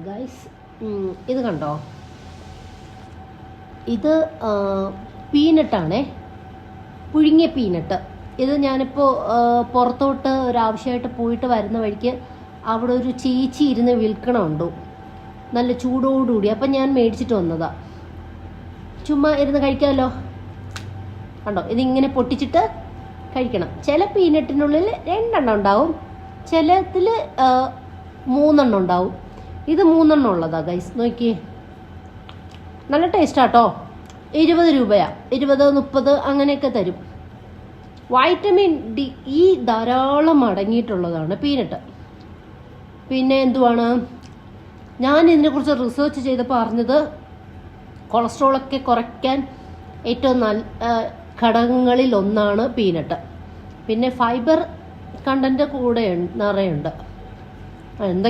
Guys, ഇത് കണ്ടോ, ഇത് പീനട്ടാണേ, പുഴുങ്ങിയ പീനട്ട്. ഇത് ഞാനിപ്പോൾ പുറത്തോട്ട് ഒരാവശ്യമായിട്ട് പോയിട്ട് വരുന്ന വഴിക്ക് അവിടെ ഒരു ചേച്ചി ഇരുന്ന് വിൽക്കണമുണ്ടോ, നല്ല ചൂടോടുകൂടി. അപ്പം ഞാൻ മേടിച്ചിട്ട് വന്നതാ, ചുമ്മാ ഇരുന്ന് കഴിക്കാമല്ലോ. കണ്ടോ, ഇതിങ്ങനെ പൊട്ടിച്ചിട്ട് കഴിക്കണം. ചില പീനട്ടിനുള്ളിൽ 2 എണ്ണം ഉണ്ടാവും, ചിലത്തിൽ 3 എണ്ണം ഉണ്ടാവും. ഇത് 3 എണ്ണം ഉള്ളതാ ഗൈസ്, നോക്കിയേ. നല്ല ടേസ്റ്റാട്ടോ. 20 രൂപയാ, 20-30 അങ്ങനെയൊക്കെ തരും. വൈറ്റമിൻ ഡി ധാരാളം അടങ്ങിയിട്ടുള്ളതാണ് പീനട്ട്. പിന്നെ എന്തുവാണ്, ഞാൻ ഇതിനെക്കുറിച്ച് റിസർച്ച് ചെയ്തപ്പോൾ അറിഞ്ഞത് കൊളസ്ട്രോളൊക്കെ കുറയ്ക്കാൻ ഏറ്റവും നല്ല ഘടകങ്ങളിൽ ഒന്നാണ് പീനട്ട്. പിന്നെ ഫൈബർ കണ്ടന്റ് കൂടെ നിറയുണ്ട്. എന്താ